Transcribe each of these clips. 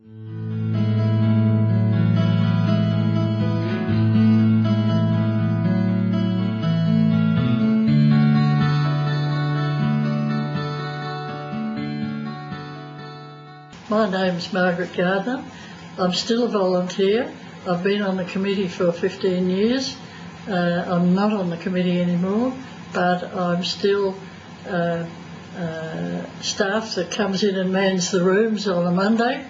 My name's Margaret Gardner. I'm still a volunteer. I've been on the committee for 15 years. I'm not on the committee anymore, but I'm still staff that comes in and mans the rooms on a Monday,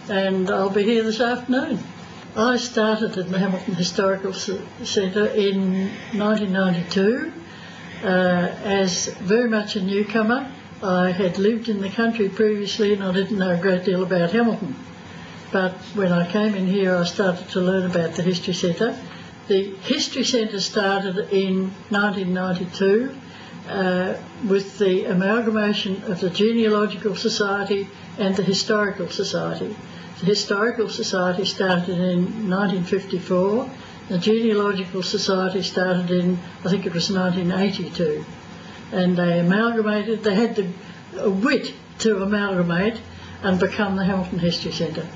and I'll be here this afternoon. I started in the Hamilton Historical Centre in 1992 as very much a newcomer. I had lived in the country previously and I didn't know a great deal about Hamilton. But when I came in here I started to learn about the History Centre. The History Centre started in 1992 with the amalgamation of the Genealogical Society and the Historical Society. The Historical Society started in 1954. The Genealogical Society started in, I think it was 1982. And they amalgamated, they had the wit to amalgamate and become the Hamilton History Centre.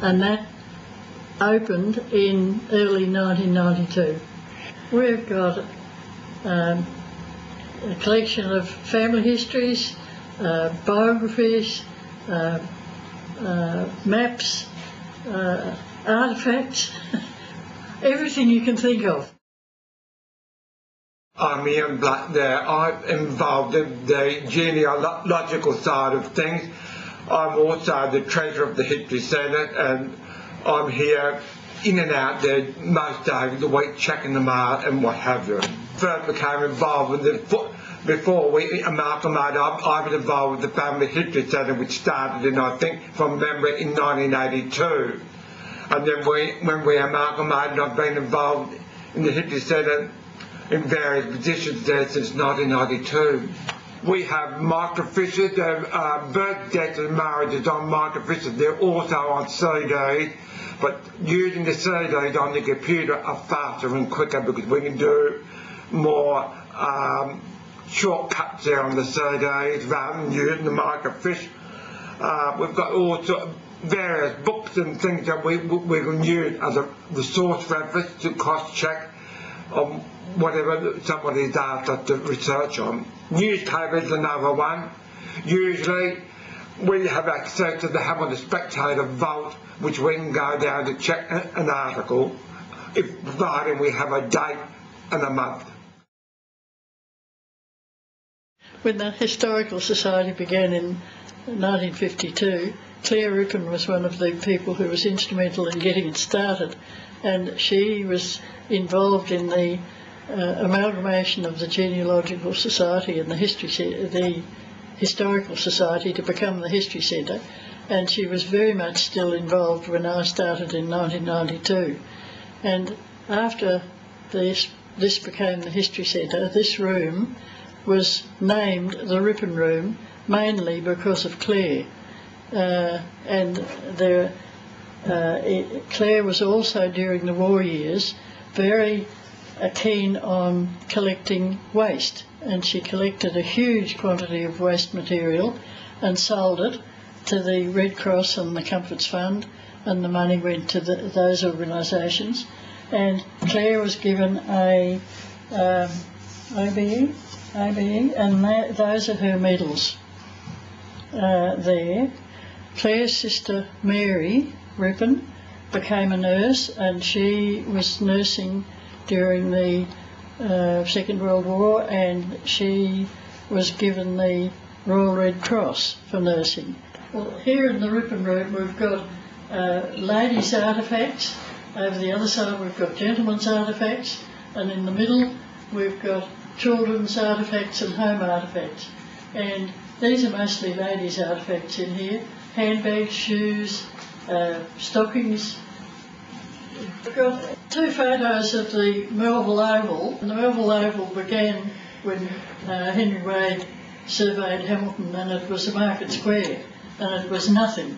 And that opened in early 1992. We've got a collection of family histories, biographies, maps, artefacts, everything you can think of. I'm Ian Black there. I'm involved in the genealogical side of things. I'm also the treasurer of the History Centre, and I'm here in and out there most days of the week checking them out and what have you. First became involved with before we amalgamated, I was involved with the Family History Centre, which started in, I think, from memory, in 1982. And then when we amalgamated, I've been involved in the History Centre in various positions there since 1992. We have microfiches, birth, deaths and marriages on microfiches. They're also on CDs, but using the CDs on the computer are faster and quicker because we can do more shortcuts there on the CDs rather than using the microfiche. We've got all sorts of various books and things that we can use as a resource reference to cross-check on whatever somebody's asked us to research on. Newspapers another one. Usually we have access to the Hamilton Spectator Vault, which we can go down to check an article, providing we have a date and a month. When the Historical Society began in 1952, Claire Rippon was one of the people who was instrumental in getting it started, and she was involved in the amalgamation of the Genealogical Society and the Historical Society to become the History Centre, and she was very much still involved when I started in 1992. And after this became the History Centre, this room was named the Rippon Room mainly because of Claire. Claire was also, during the war years, very keen on collecting waste, and she collected a huge quantity of waste material and sold it to the Red Cross and the Comforts Fund, and the money went to those organisations. And Claire was given a OBE, and those are her medals there. Claire's sister Mary Rippon became a nurse, and she was nursing during the Second World War, and she was given the Royal Red Cross for nursing. Well, here in the Rippon Room we've got ladies' artefacts. Over the other side we've got gentlemen's artefacts, and in the middle we've got children's artefacts and home artefacts. And these are mostly ladies' artefacts in here: handbags, shoes, stockings. We've got two photos of the Melville Oval. And the Melville Oval began when Henry Wade surveyed Hamilton, and it was a market square, and it was nothing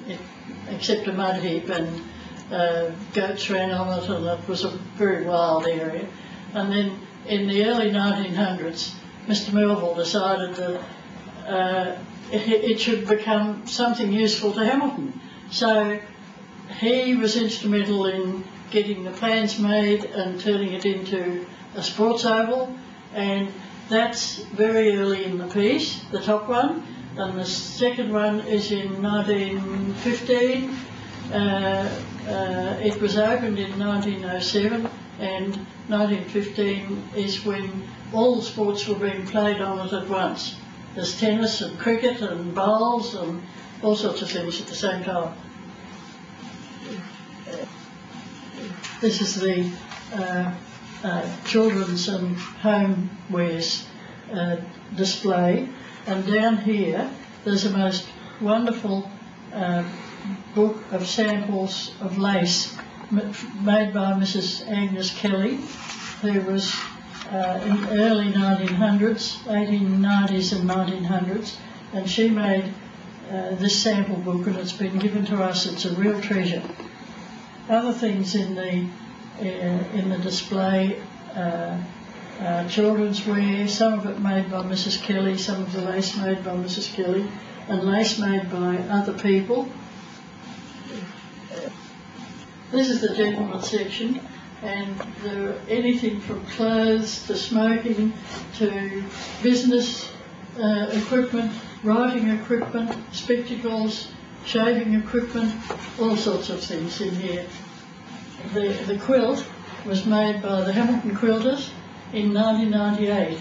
except a mud heap, and goats ran on it, and it was a very wild area. And then in the early 1900s, Mr. Melville decided that it should become something useful to Hamilton. So he was instrumental in getting the plans made and turning it into a sports oval, and that's very early in the piece, the top one, and the second one is in 1915. It was opened in 1907, and 1915 is when all the sports were being played on it at once. There's tennis and cricket and bowls and all sorts of things at the same time. This is the children's and homewares display, and down here there's a most wonderful book of samples of lace made by Mrs. Agnes Kelly, who was in the early 1900s, 1890s and 1900s, and she made this sample book, and it's been given to us. It's a real treasure. Other things in the display, children's wear, some of it made by Mrs. Kelly, some of the lace made by Mrs. Kelly, and lace made by other people. This is the gentleman's section, and there are anything from clothes to smoking to business equipment, writing equipment, spectacles, shaving equipment, all sorts of things in here. The quilt was made by the Hamilton Quilters in 1998.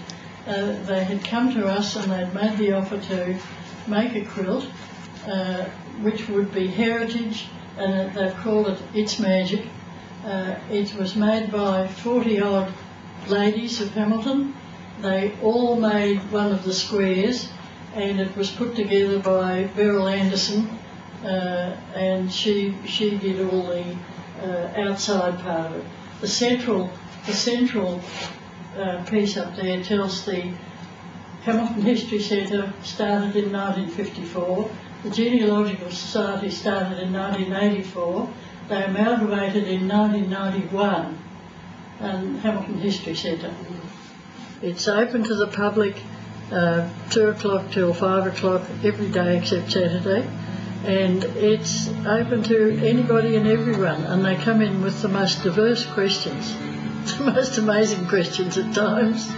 They had come to us and they'd made the offer to make a quilt which would be heritage, and they've called it It's Magic. It was made by 40-odd ladies of Hamilton. They all made one of the squares, and it was put together by Beryl Anderson, and she did all the outside part of it. The central piece up there tells the Hamilton History Centre started in 1954. The Genealogical Society started in 1984. They amalgamated in 1991, and Hamilton History Centre. It's open to the public 2 o'clock till 5 o'clock every day except Saturday, and it's open to anybody and everyone, and they come in with the most diverse questions, the most amazing questions at times.